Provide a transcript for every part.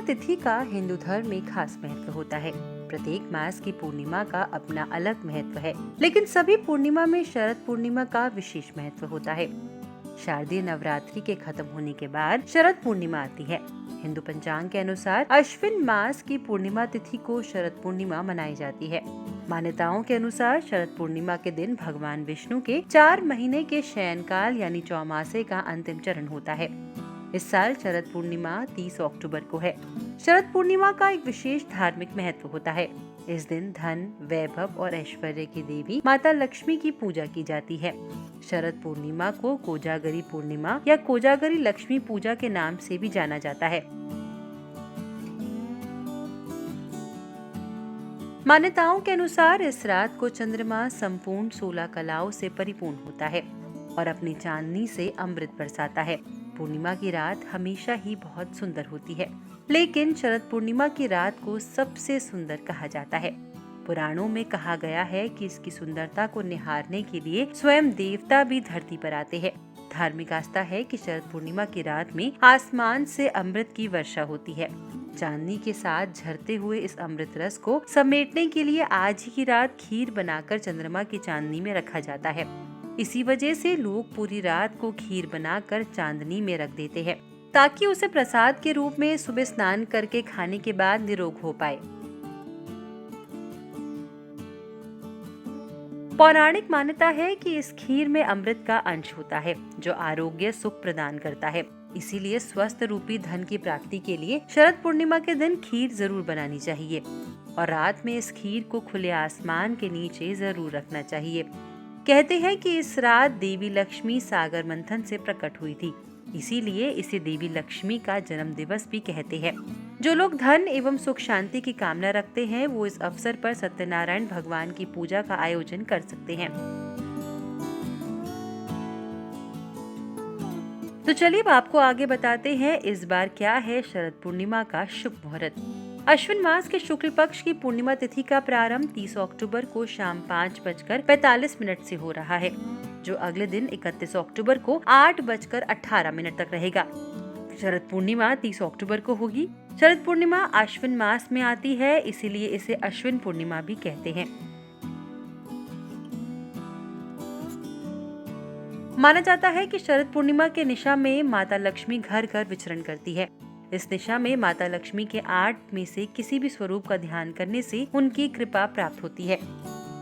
तिथि का हिंदू धर्म में खास महत्व होता है। प्रत्येक मास की पूर्णिमा का अपना अलग महत्व है, लेकिन सभी पूर्णिमा में शरद पूर्णिमा का विशेष महत्व होता है। शारदीय नवरात्रि के खत्म होने के बाद शरद पूर्णिमा आती है। हिंदू पंचांग के अनुसार अश्विन मास की पूर्णिमा तिथि को शरद पूर्णिमा मनाई जाती है। मान्यताओं के अनुसार शरद पूर्णिमा के दिन भगवान विष्णु के 4 महीने के शयनकाल यानी चौमासे का अंतिम चरण होता है। इस साल शरद पूर्णिमा 30 अक्टूबर को है। शरद पूर्णिमा का एक विशेष धार्मिक महत्व होता है। इस दिन धन, वैभव और ऐश्वर्य की देवी माता लक्ष्मी की पूजा की जाती है। शरद पूर्णिमा को कोजागरी पूर्णिमा या कोजागरी लक्ष्मी पूजा के नाम से भी जाना जाता है। मान्यताओं के अनुसार इस रात को चंद्रमा संपूर्ण 16 कलाओं से परिपूर्ण होता है और अपनी चांदनी से अमृत बरसाता है। पूर्णिमा की रात हमेशा ही बहुत सुंदर होती है, लेकिन शरद पूर्णिमा की रात को सबसे सुंदर कहा जाता है। पुराणों में कहा गया है कि इसकी सुंदरता को निहारने के लिए स्वयं देवता भी धरती पर आते हैं। धार्मिक आस्था है कि शरद पूर्णिमा की रात में आसमान से अमृत की वर्षा होती है। चांदनी के साथ झरते हुए इस अमृत रस को समेटने के लिए आज ही की रात खीर बनाकर चंद्रमा की चांदनी में रखा जाता है। इसी वजह से लोग पूरी रात को खीर बनाकर चांदनी में रख देते हैं, ताकि उसे प्रसाद के रूप में सुबह स्नान करके खाने के बाद निरोग हो पाए। पौराणिक मान्यता है कि इस खीर में अमृत का अंश होता है, जो आरोग्य सुख प्रदान करता है। इसीलिए स्वस्थ रूपी धन की प्राप्ति के लिए शरद पूर्णिमा के दिन खीर जरूर बनानी चाहिए और रात में इस खीर को खुले आसमान के नीचे जरूर रखना चाहिए। कहते हैं कि इस रात देवी लक्ष्मी सागर मंथन से प्रकट हुई थी, इसीलिए इसे देवी लक्ष्मी का जन्म दिवस भी कहते हैं। जो लोग धन एवं सुख शांति की कामना रखते हैं, वो इस अवसर पर सत्यनारायण भगवान की पूजा का आयोजन कर सकते हैं। तो चलिए अब आपको आगे बताते हैं इस बार क्या है शरद पूर्णिमा का शुभ मुहूर्त। अश्विन मास के शुक्ल पक्ष की पूर्णिमा तिथि का प्रारंभ 30 अक्टूबर को शाम 5:45 से हो रहा है, जो अगले दिन 31 अक्टूबर को 8:18 तक रहेगा। शरद पूर्णिमा 30 अक्टूबर को होगी। शरद पूर्णिमा अश्विन मास में आती है, इसीलिए इसे अश्विन पूर्णिमा भी कहते हैं। माना जाता है कि शरद पूर्णिमा के निशा में माता लक्ष्मी घर घर विचरण करती है। इस दिशा में माता लक्ष्मी के 8 में से किसी भी स्वरूप का ध्यान करने से उनकी कृपा प्राप्त होती है।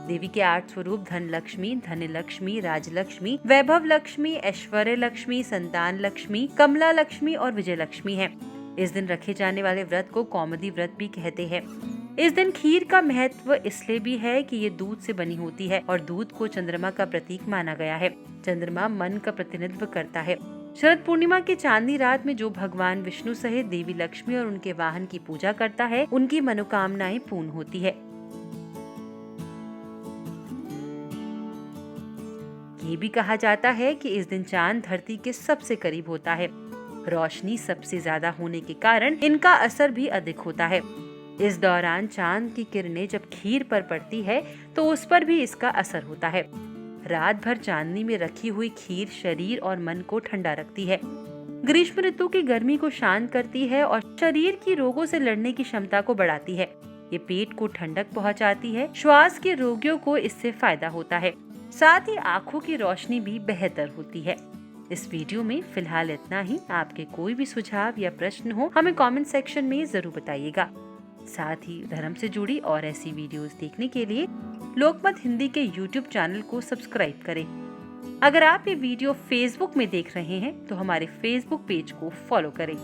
देवी के 8 स्वरूप धन लक्ष्मी, धन्य लक्ष्मी, राज लक्ष्मी, वैभव लक्ष्मी, ऐश्वर्य लक्ष्मी, संतान लक्ष्मी, कमला लक्ष्मी और विजय लक्ष्मी है। इस दिन रखे जाने वाले व्रत को कौमुदी व्रत भी कहते हैं। इस दिन खीर का महत्व इसलिए भी है कि ये दूध से बनी होती है और दूध को चंद्रमा का प्रतीक माना गया है। चंद्रमा मन का प्रतिनिधित्व करता है। शरद पूर्णिमा की चांदनी रात में जो भगवान विष्णु सहित देवी लक्ष्मी और उनके वाहन की पूजा करता है, उनकी मनोकामनाएं पूर्ण होती है। ये भी कहा जाता है कि इस दिन चांद धरती के सबसे करीब होता है। रोशनी सबसे ज्यादा होने के कारण इनका असर भी अधिक होता है। इस दौरान चांद की किरणें जब खीर पर पड़ती है तो उस पर भी इसका असर होता है। रात भर चांदनी में रखी हुई खीर शरीर और मन को ठंडा रखती है, ग्रीष्म ऋतु की गर्मी को शांत करती है और शरीर की रोगों से लड़ने की क्षमता को बढ़ाती है। ये पेट को ठंडक पहुंचाती है। श्वास के रोगियों को इससे फायदा होता है। साथ ही आँखों की रोशनी भी बेहतर होती है। इस वीडियो में फिलहाल इतना ही। आपके कोई भी सुझाव या प्रश्न हो हमें कमेंट सेक्शन में जरूर बताइएगा। साथ ही धर्म से जुड़ी और ऐसी वीडियोस देखने के लिए लोकमत हिंदी के YouTube चैनल को सब्सक्राइब करें। अगर आप ये वीडियो Facebook में देख रहे हैं तो हमारे Facebook पेज को फॉलो करें।